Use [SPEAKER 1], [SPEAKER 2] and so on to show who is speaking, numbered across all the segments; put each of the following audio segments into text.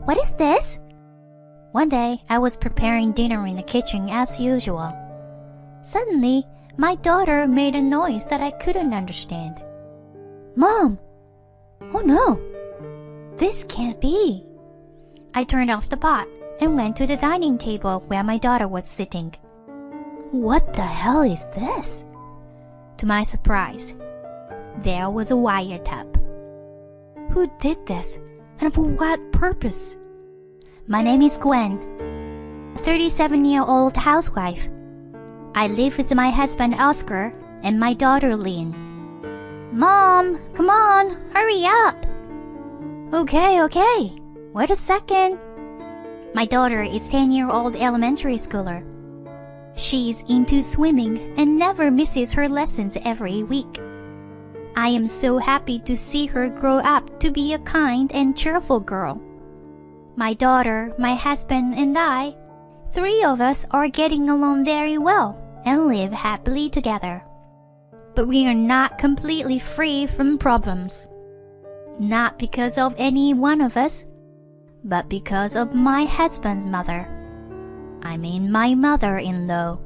[SPEAKER 1] what is this? One day, I was preparing dinner in the kitchen as usual. Suddenly, my daughter made a noise that I couldn't understand. Mom! Oh no! This can't be. I turned off the pot and went to the dining table where my daughter was sitting. What the hell is this? To my surprise, there was a wiretap. Who did this, and for what purpose? My name is Gwen, a 37-year-old housewife. I live with my husband Oscar and my daughter Lynn. Mom, come on, hurry up. Okay, wait a second. My daughter is 10-year-old elementary schooler. She's into swimming and never misses her lessons every week. I am so happy to see her grow up to be a kind and cheerful girl. My daughter, my husband, and I, 3 of us are getting along very well and live happily together. But we are not completely free from problems. Not because of any one of us, but because of my husband's mother. I mean my mother-in-law.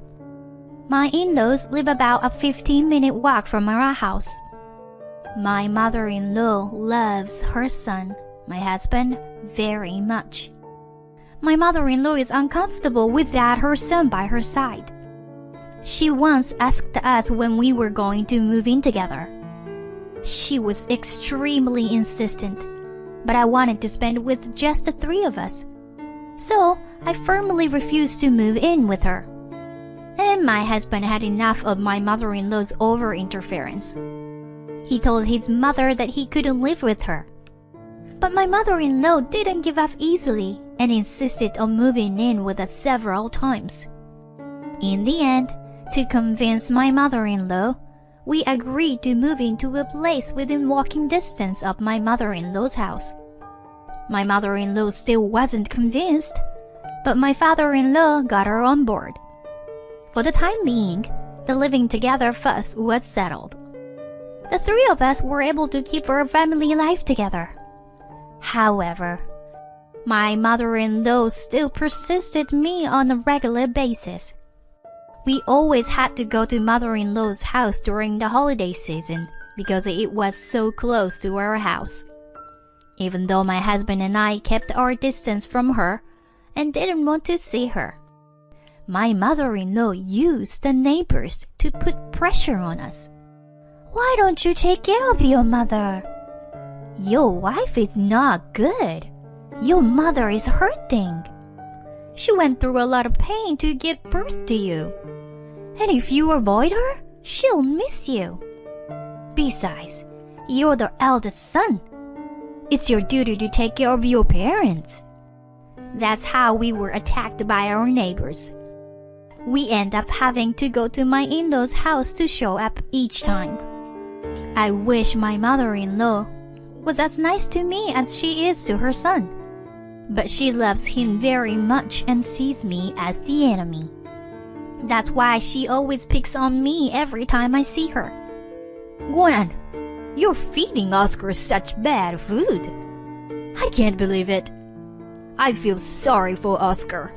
[SPEAKER 1] My in-laws live about a 15-minute walk from our house. My mother-in-law loves her son, my husband, very much. My mother-in-law is uncomfortable without her son by her side. She once asked us when we were going to move in together. She was extremely insistent, but I wanted to spend with just the 3 of us. So I firmly refused to move in with her. And my husband had enough of my mother-in-law's over-interference. He told his mother that he couldn't live with her. But my mother-in-law didn't give up easily and insisted on moving in with us several times. In the end, to convince my mother-in-law, we agreed to move into a place within walking distance of my mother-in-law's house. My mother-in-law still wasn't convinced, but my father-in-law got her on board. For the time being, the living together fuss was settled. The 3 of us were able to keep our family life together. However, my mother-in-law still persisted me on a regular basis. We always had to go to mother-in-law's house during the holiday season because it was so close to our house. Even though my husband and I kept our distance from her and didn't want to see her, my mother-in-law used the neighbors to put pressure on us. Why don't you take care of your mother? Your wife is not good. Your mother is hurting. She went through a lot of pain to give birth to you. And if you avoid her, she'll miss you. Besides, you're the eldest son. It's your duty to take care of your parents. That's how we were attacked by our neighbors. We end up having to go to my in-laws' house to show up each time. I wish my mother-in-law was as nice to me as she is to her son. But she loves him very much and sees me as the enemy. That's why she always picks on me every time I see her. Gwen, you're feeding Oscar such bad food. I can't believe it. I feel sorry for Oscar.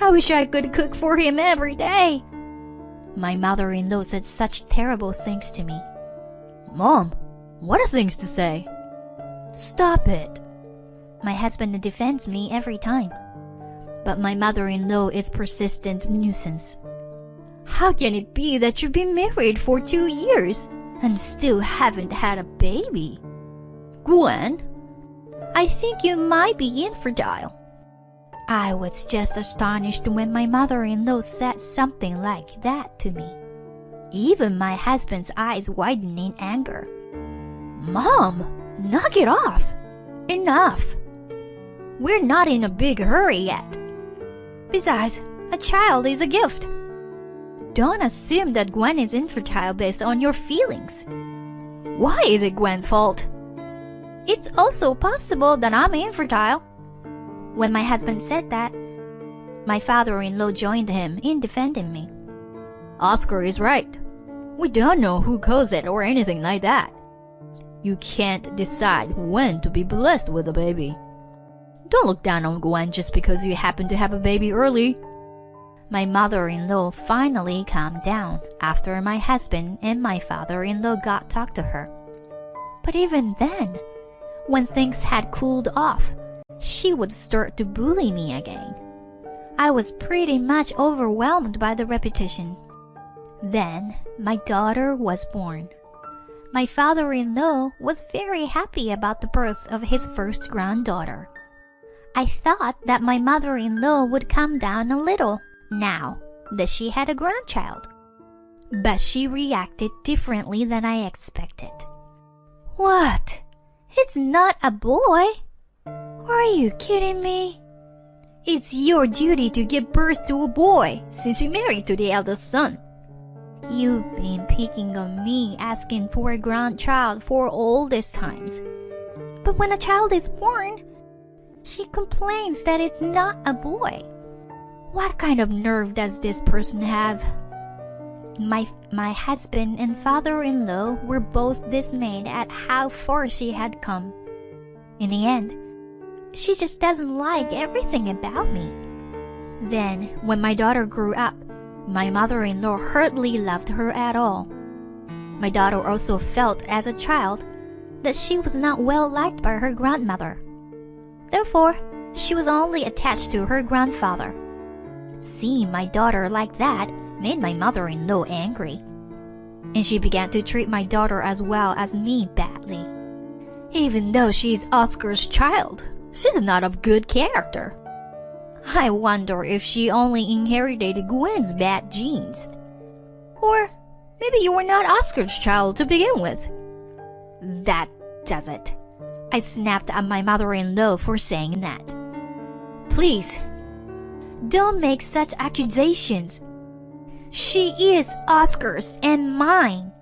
[SPEAKER 1] I wish I could cook for him every day. My mother-in-law said such terrible things to me. Mom, what are things to say? Stop it. My husband defends me every time. But my mother-in-law is persistent nuisance. How can it be that you've been married for 2 years and still haven't had a baby? Gwen, I think you might be infertile. I was just astonished when my mother-in-law said something like that to me. Even my husband's eyes widened in anger. Mom, knock it off. Enough. We're not in a big hurry yet. Besides, a child is a gift. Don't assume that Gwen is infertile based on your feelings. Why is it Gwen's fault? It's also possible that I'm infertile. When my husband said that, my father-in-law joined him in defending me. Oscar is right. We don't know who caused it or anything like that. You can't decide when to be blessed with a baby.
[SPEAKER 2] Don't look down on Gwen just because you happen to have a baby early.
[SPEAKER 1] My mother-in-law finally calmed down after my husband and my father-in-law got talk to her. But even then, when things had cooled off, she would start to bully me again. I was pretty much overwhelmed by the repetition. Then my daughter was born. My father-in-law was very happy about the birth of his first granddaughter. I thought that my mother-in-law would calm down a little now that she had a grandchild. But she reacted differently than I expected. What? It's not a boy? Are you kidding me?
[SPEAKER 2] It's your duty to give birth to a boy since you married to the eldest son.
[SPEAKER 1] You've been picking on me asking for a grandchild for all these times. But when a child is born, she complains that it's not a boy. What kind of nerve does this person have? My husband and father-in-law were both dismayed at how far she had come. In the end, she just doesn't like everything about me. Then, when my daughter grew up, my mother-in-law hardly loved her at all. My daughter also felt as a child that she was not well liked by her grandmother. Therefore, she was only attached to her grandfather. Seeing my daughter like that made my mother-in-law angry, and she began to treat my daughter as well as me badly.
[SPEAKER 2] Even though she's Oscar's child, she's not of good character.
[SPEAKER 1] I wonder if she only inherited Gwen's bad genes. Or maybe you were not Oscar's child to begin with.
[SPEAKER 2] That does it.
[SPEAKER 1] I snapped at my mother-in-law for saying that.
[SPEAKER 2] Please,
[SPEAKER 1] don't make such accusations. She is Oscar's and mine.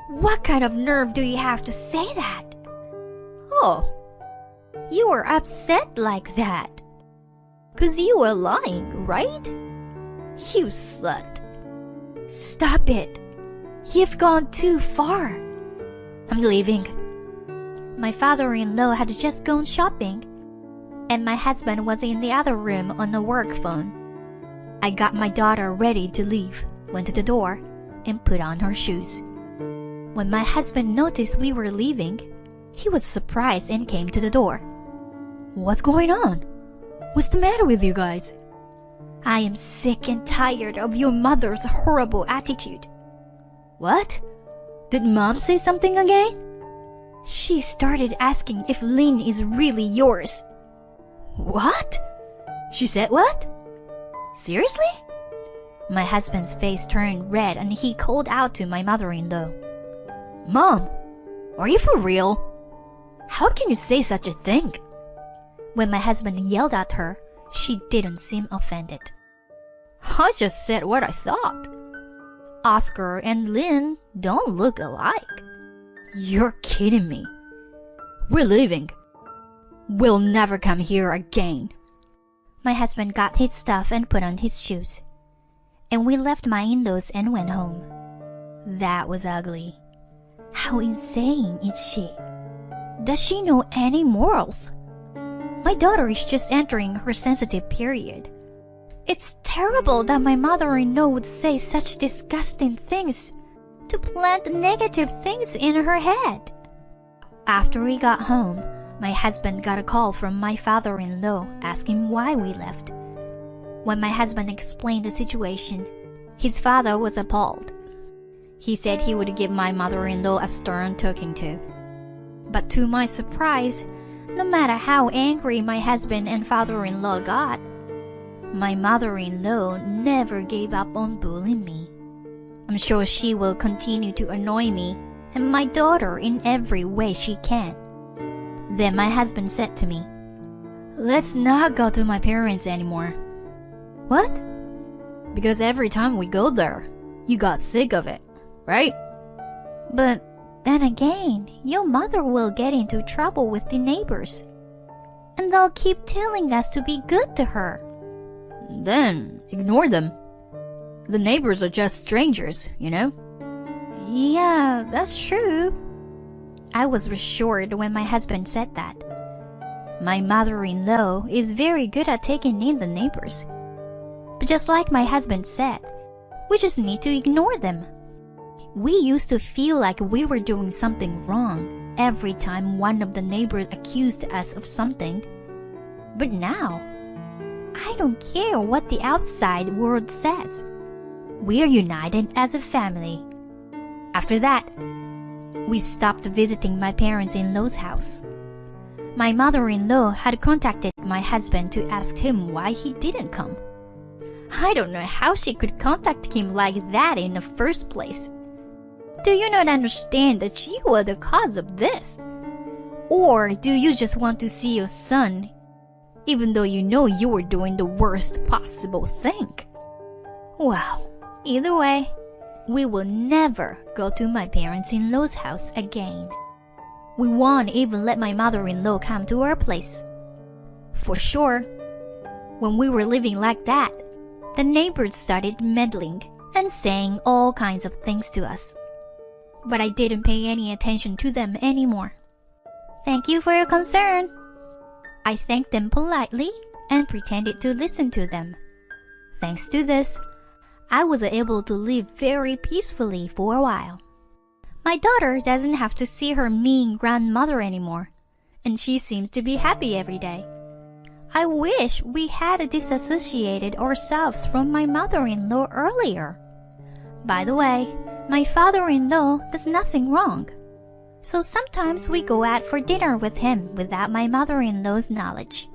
[SPEAKER 1] What kind of nerve do you have to say that?
[SPEAKER 2] Oh,
[SPEAKER 1] you were upset like that. 'Cause you were lying, right?
[SPEAKER 2] You slut.
[SPEAKER 1] Stop it. You've gone too far.
[SPEAKER 2] I'm leaving.
[SPEAKER 1] My father-in-law had just gone shopping, and my husband was in the other room on a work phone. I got my daughter ready to leave, went to the door, and put on her shoes. When my husband noticed we were leaving, he was surprised and came to the door.
[SPEAKER 2] What's going on? What's the matter with you guys?
[SPEAKER 1] I am sick and tired of your mother's horrible attitude.
[SPEAKER 2] What? Did Mom say something again?
[SPEAKER 1] She started asking if Lynn is really yours.
[SPEAKER 2] What? She said what? Seriously?
[SPEAKER 1] My husband's face turned red and he called out to my mother-in-law.
[SPEAKER 2] Mom, are you for real? How can you say such a thing?
[SPEAKER 1] When my husband yelled at her, she didn't seem offended.
[SPEAKER 2] I just said what I thought.
[SPEAKER 1] Oscar and Lynn don't look alike.
[SPEAKER 2] You're kidding me. We're leaving. We'll never come here again.
[SPEAKER 1] My husband got his stuff and put on his shoes, and we left my in-laws and went home. That was ugly. How insane is she? Does she know any morals? My daughter is just entering her sensitive period. It's terrible that my mother-in-law would say such disgusting things to plant negative things in her head. After we got home, my husband got a call from my father-in-law asking why we left. When my husband explained the situation, his father was appalled. He said he would give my mother-in-law a stern talking to. But to my surprise, no matter how angry my husband and father-in-law got, my mother-in-law never gave up on bullying me. I'm sure she will continue to annoy me and my daughter in every way she can. Then my husband said to me,
[SPEAKER 2] "Let's not go to my parents anymore."
[SPEAKER 1] What?
[SPEAKER 2] Because every time we go there, you got sick of it, right?
[SPEAKER 1] But then again, your mother will get into trouble with the neighbors, and they'll keep telling us to be good to her.
[SPEAKER 2] Then ignore them. The neighbors are just strangers, you know?
[SPEAKER 1] Yeah, that's true. I was reassured when my husband said that. My mother-in-law is very good at taking in the neighbors. But just like my husband said, we just need to ignore them. We used to feel like we were doing something wrong every time one of the neighbors accused us of something. But now, I don't care what the outside world says. We are united as a family. After that, we stopped visiting my parents-in-law's house. My mother-in-law had contacted my husband to ask him why he didn't come. I don't know how she could contact him like that in the first place. Do you not understand that you are the cause of this? Or do you just want to see your son, even though you know you were doing the worst possible thing? Well, either way, we will never go to my parents-in-law's house again. We won't even let my mother-in-law come to our place. For sure, when we were living like that, the neighbors started meddling and saying all kinds of things to us. But I didn't pay any attention to them anymore. Thank you for your concern. I thanked them politely and pretended to listen to them. Thanks to this, I was able to live very peacefully for a while. My daughter doesn't have to see her mean grandmother anymore, and she seems to be happy every day. I wish we had disassociated ourselves from my mother-in-law earlier. By the way, my father-in-law does nothing wrong, so sometimes we go out for dinner with him without my mother-in-law's knowledge.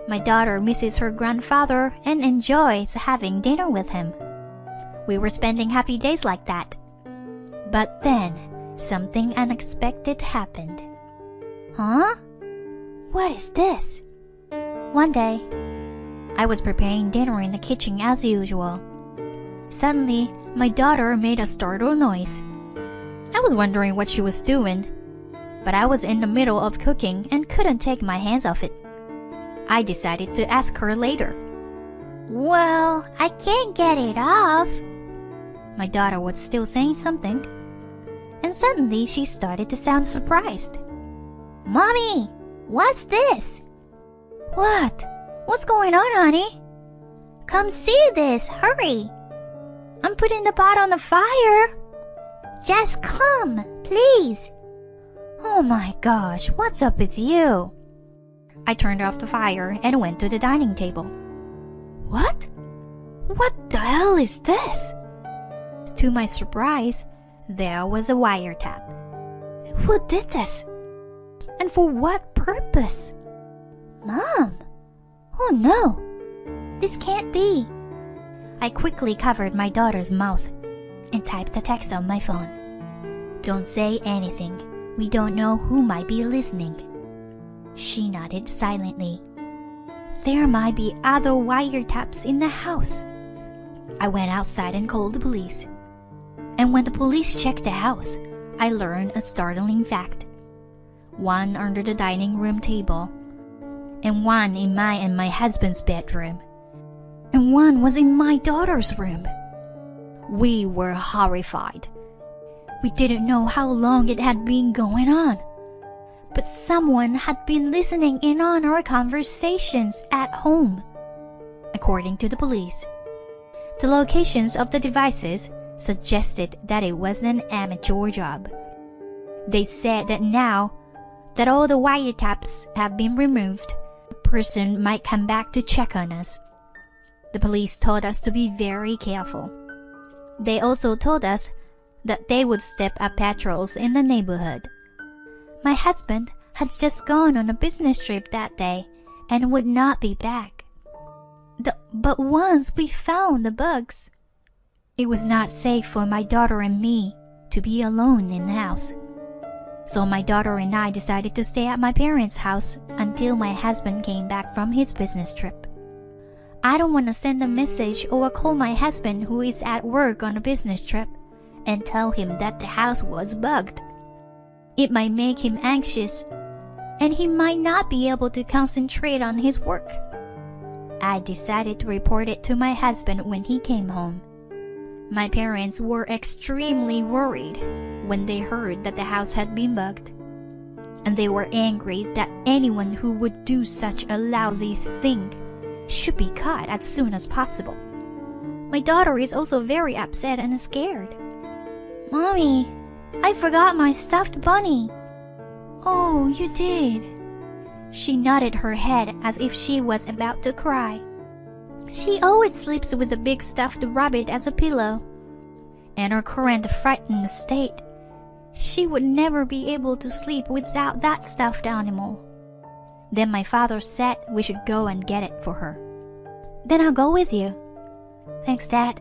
[SPEAKER 1] My daughter misses her grandfather and enjoys having dinner with him. We were spending happy days like that. But then, something unexpected happened. Huh? What is this? One day, I was preparing dinner in the kitchen as usual. Suddenly, my daughter made a startled noise. I was wondering what she was doing, but I was in the middle of cooking and couldn't take my hands off it. I decided to ask her later. Well, I can't get it off. My daughter was still saying something, and suddenly she started to sound surprised. Mommy, what's this? What? What's going on, honey? Come see this, hurry. I'm putting the pot on the fire. Just come, please. Oh my gosh, what's up with you? I turned off the fire and went to the dining table. What? What the hell is this? To my surprise, there was a wiretap. Who did this? And for what purpose? Mom! Oh no! This can't be. I quickly covered my daughter's mouth and typed a text on my phone. Don't say anything. We don't know who might be listening. She nodded silently. There might be other wiretaps in the house. I went outside and called the police. And when the police checked the house, I learned a startling fact. One under the dining room table, and one in my and my husband's bedroom, and one was in my daughter's room. We were horrified. We didn't know how long it had been going on, but someone had been listening in on our conversations at home. According to the police, the locations of the devices suggested that it was an amateur job. They said that now that all the wiretaps have been removed, a person might come back to check on us. The police told us to be very careful. They also told us that they would step up patrols in the neighborhood. My husband had just gone on a business trip that day and would not be back. But once we found the bugs, it was not safe for my daughter and me to be alone in the house. So my daughter and I decided to stay at my parents' house until my husband came back from his business trip. I don't want to send a message or call my husband who is at work on a business trip and tell him that the house was bugged. It might make him anxious, and he might not be able to concentrate on his work. I decided to report it to my husband when he came home. My parents were extremely worried when they heard that the house had been bugged. and they were angry that anyone who would do such a lousy thing should be caught as soon as possible. My daughter is also very upset and scared. Mommy, I forgot my stuffed bunny. Oh, you did. She nodded her head as if she was about to cry. She always sleeps with a big stuffed rabbit as a pillow. In her current frightened state, she would never be able to sleep without that stuffed animal. Then my father said we should go and get it for her. Then I'll go with you. Thanks, Dad.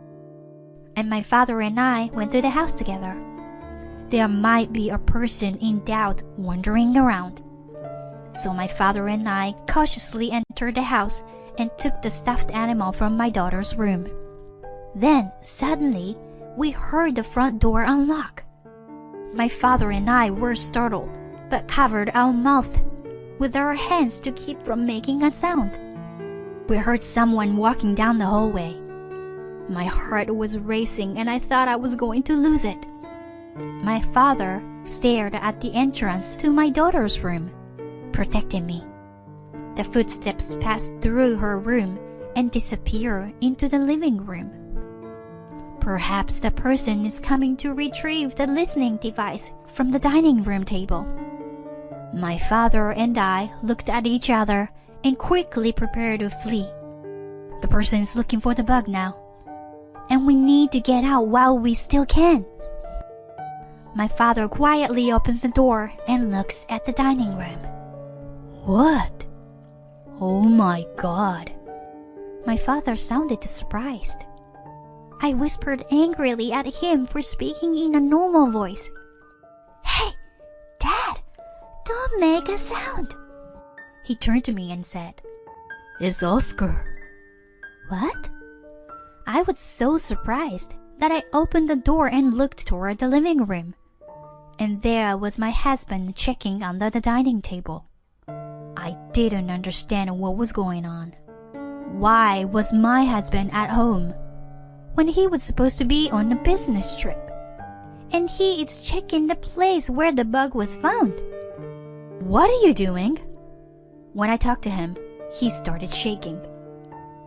[SPEAKER 1] And my father and I went to the house together. There might be a person in doubt wandering around. So my father and I cautiously entered the house and took the stuffed animal from my daughter's room. Then, suddenly, we heard the front door unlock. My father and I were startled, but covered our mouth with our hands to keep from making a sound. We heard someone walking down the hallway. My heart was racing and I thought I was going to lose it. My father stared at the entrance to my daughter's room, protecting me. The footsteps passed through her room and disappeared into the living room. Perhaps the person is coming to retrieve the listening device from the dining room table. My father and I looked at each other and quickly prepared to flee. The person is looking for the bug now, and we need to get out while we still can. My father quietly opens the door and looks at the dining room. What? Oh my God. My father sounded surprised. I whispered angrily at him for speaking in a normal voice. Hey, Dad, don't make a sound. He turned to me and said, It's Oscar. What? I was so surprised that I opened the door and looked toward the living room. And there was my husband checking under the dining table. I didn't understand what was going on. Why was my husband at home when he was supposed to be on a business trip? And he is checking the place where the bug was found. What are you doing? When I talked to him, he started shaking.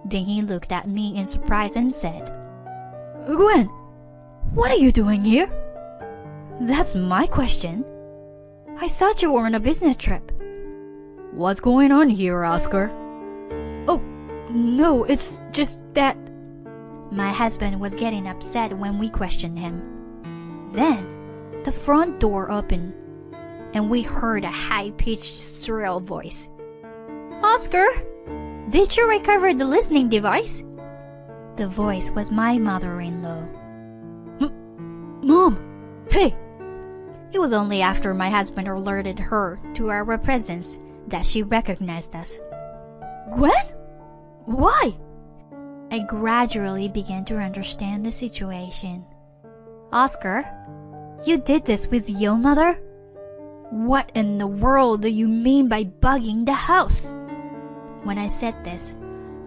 [SPEAKER 1] Then he looked at me in surprise and said, Gwen, what are you doing here? That's my question. I thought you were on a business trip. What's going on here, Oscar? Oh, no, it's just that... My husband was getting upset when we questioned him. Then, the front door opened, and we heard a high-pitched, shrill voice. Oscar, did you recover the listening device? The voice was my mother-in-law. Mom, hey! It was only after my husband alerted her to our presence that she recognized us. Gwen? Why? I gradually began to understand the situation. Oscar, you did this with your mother? What in the world do you mean by bugging the house? When I said this,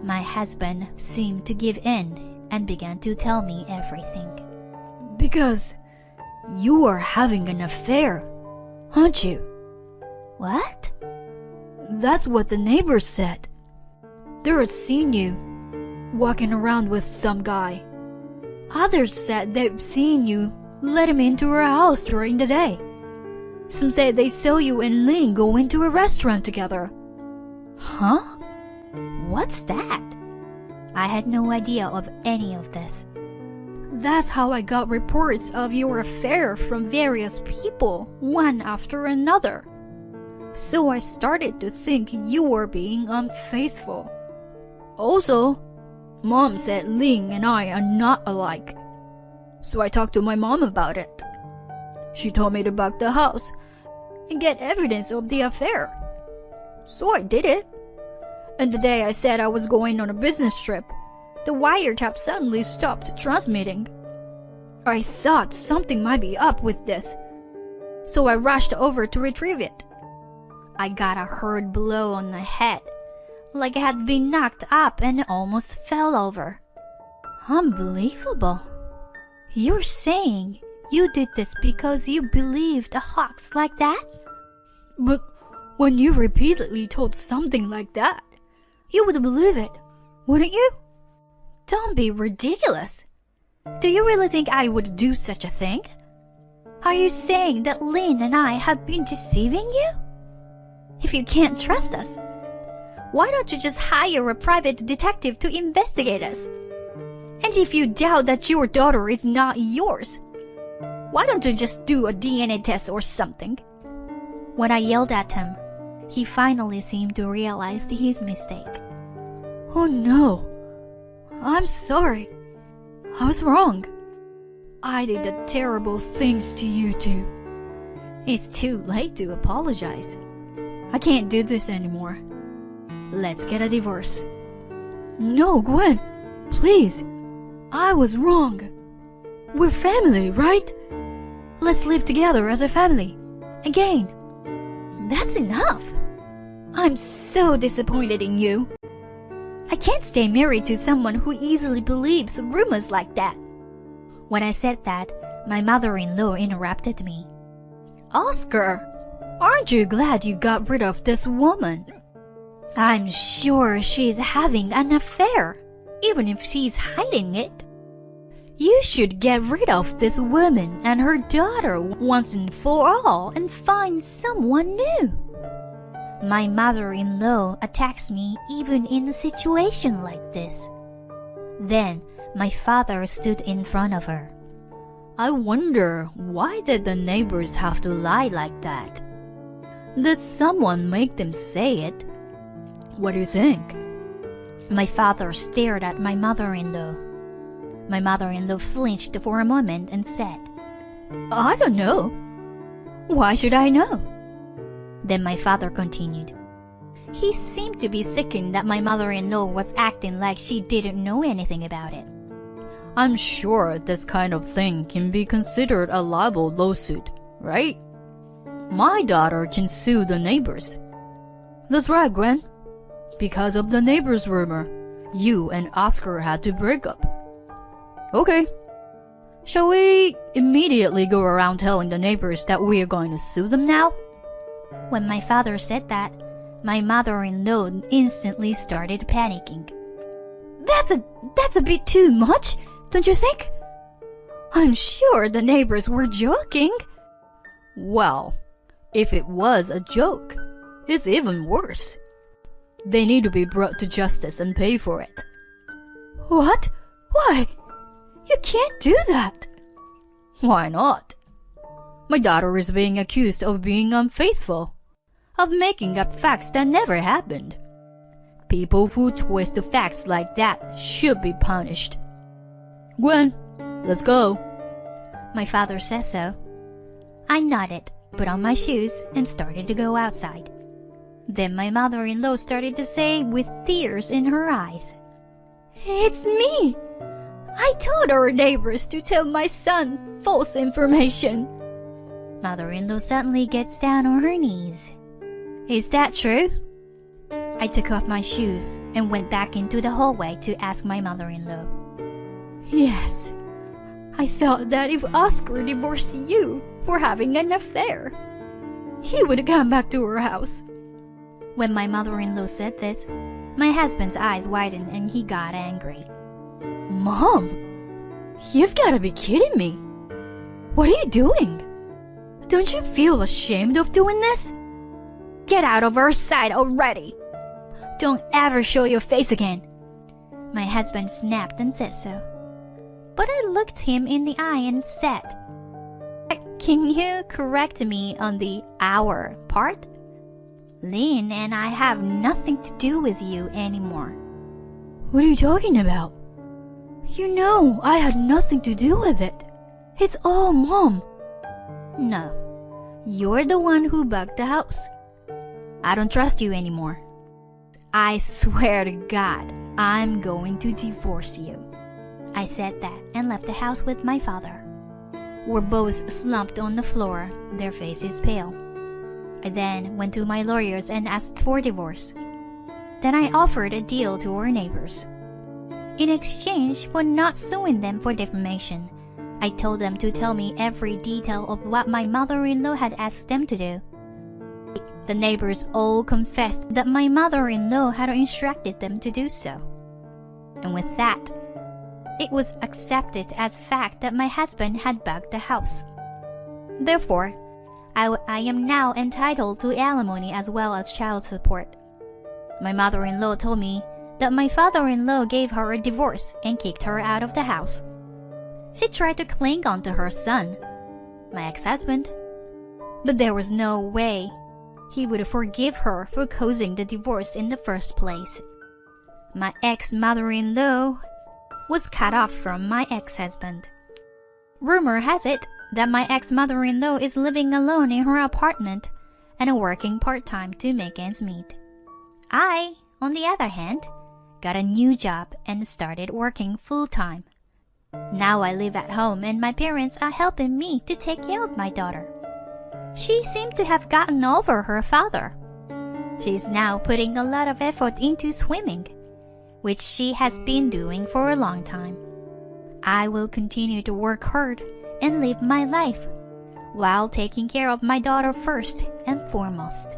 [SPEAKER 1] my husband seemed to give in and began to tell me everything. Because you are having an affair, aren't you? What? That's what the neighbors said. They had seen you walking around with some guy. Others said they've seen you let him into her house during the day. Some said they saw you and Lynn go into a restaurant together. Huh? What's that? I had no idea of any of this. That's how I got reports of your affair from various people, one after another. So I started to think you were being unfaithful. Also, Mom said Ling and I are not alike. So I talked to my mom about it. She told me to bug the house and get evidence of the affair. So I did it. And the day I said I was going on a business trip, the wiretap suddenly stopped transmitting. I thought something might be up with this, so I rushed over to retrieve it. I got a hard blow on the head, like I had been knocked up and almost fell over. Unbelievable. You're saying you did this because you believed a hoax like that?
[SPEAKER 2] But when you repeatedly told something like that, you would believe it, wouldn't you?
[SPEAKER 1] Don't be ridiculous. Do you really think I would do such a thing? Are you saying that Lynn and I have been deceiving you? If you can't trust us, why don't you just hire a private detective to investigate us? And if you doubt that your daughter is not yours, why don't you just do a DNA test or something? When I yelled at him, he finally seemed to realize his mistake.
[SPEAKER 2] Oh no, I'm sorry. I was wrong. I did the terrible things to you two.
[SPEAKER 1] It's too late to apologize. I can't do this anymore. Let's get a divorce.
[SPEAKER 2] No, Gwen, please. I was wrong. We're family, right? Let's live together as a family. Again.
[SPEAKER 1] That's enough.
[SPEAKER 2] I'm so disappointed in you.
[SPEAKER 1] I can't stay married to someone who easily believes rumors like that. When I said that, my mother-in-law interrupted me.
[SPEAKER 2] Oscar, aren't you glad you got rid of this woman?
[SPEAKER 1] I'm sure she's having an affair, even if she's hiding it. You should get rid of this woman and her daughter once and for all and find someone new. My mother-in-law attacks me even in a situation like this. Then my father stood in front of her.
[SPEAKER 2] I wonder, why did the neighbors have to lie like that? Did someone make them say it? What do you think?
[SPEAKER 1] My father stared at my mother-in-law. My mother-in-law flinched for a moment and said,
[SPEAKER 2] I don't know. Why should I know?
[SPEAKER 1] Then my father continued. He seemed to be sickened that my mother-in-law was acting like she didn't know anything about it.
[SPEAKER 2] I'm sure this kind of thing can be considered a libel lawsuit, right? My daughter can sue the neighbors. That's right, Gwen. Because of the neighbors' rumor, you and Oscar had to break up. Okay. Shall we immediately go around telling the neighbors that we are going to sue them now?
[SPEAKER 1] When my father said that, my mother-in-law instantly started panicking. That's a bit too much, don't you think?
[SPEAKER 2] I'm sure the neighbors were joking. Well, if it was a joke, it's even worse. They need to be brought to justice and pay for it. What? Why? You can't do that. Why not? My daughter is being accused of being unfaithful, of making up facts that never happened. People who twist the facts like that should be punished. Gwen, let's go.
[SPEAKER 1] My father says so. I nodded, put on my shoes, and started to go outside. Then my mother-in-law started to say with tears in her eyes,
[SPEAKER 2] It's me! I told our neighbors to tell my son false information.
[SPEAKER 1] Mother-in-law suddenly gets down on her knees. Is that true? I took off my shoes and went back into the hallway to ask my mother-in-law.
[SPEAKER 2] Yes. I thought that if Oscar divorced you for having an affair, he would come back to our house.
[SPEAKER 1] When my mother-in-law said this, my husband's eyes widened and he got angry.
[SPEAKER 2] Mom, you've got to be kidding me. What are you doing? Don't you feel ashamed of doing this?
[SPEAKER 1] Get out of our sight already! Don't ever show your face again! My husband snapped and said so. But I looked him in the eye and said, Can you correct me on the "our" part? Lynn and I have nothing to do with you anymore.
[SPEAKER 2] What are you talking about? You know I had nothing to do with it. It's all Mom.
[SPEAKER 1] No, you're the one who bugged the house. I don't trust you anymore. I swear to God, I'm going to divorce you. I said that and left the house with my father. We're both slumped on the floor, their faces pale. I then went to my lawyers and asked for divorce. Then I offered a deal to our neighbors. In exchange for not suing them for defamation, I told them to tell me every detail of what my mother-in-law had asked them to do. The neighbors all confessed that my mother-in-law had instructed them to do so. And with that, it was accepted as fact that my husband had bugged the house. Therefore, I am now entitled to alimony as well as child support. My mother-in-law told me that my father-in-law gave her a divorce and kicked her out of the house. She tried to cling on to her son, my ex-husband, but there was no way he would forgive her for causing the divorce in the first place. My ex-mother-in-law was cut off from my ex-husband. Rumor has it that my ex-mother-in-law is living alone in her apartment and working part-time to make ends meet. I, on the other hand, got a new job and started working full-time. Now I live at home and my parents are helping me to take care of my daughter. She seemed to have gotten over her father. She's now putting a lot of effort into swimming, which she has been doing for a long time. I will continue to work hard and live my life while taking care of my daughter first and foremost.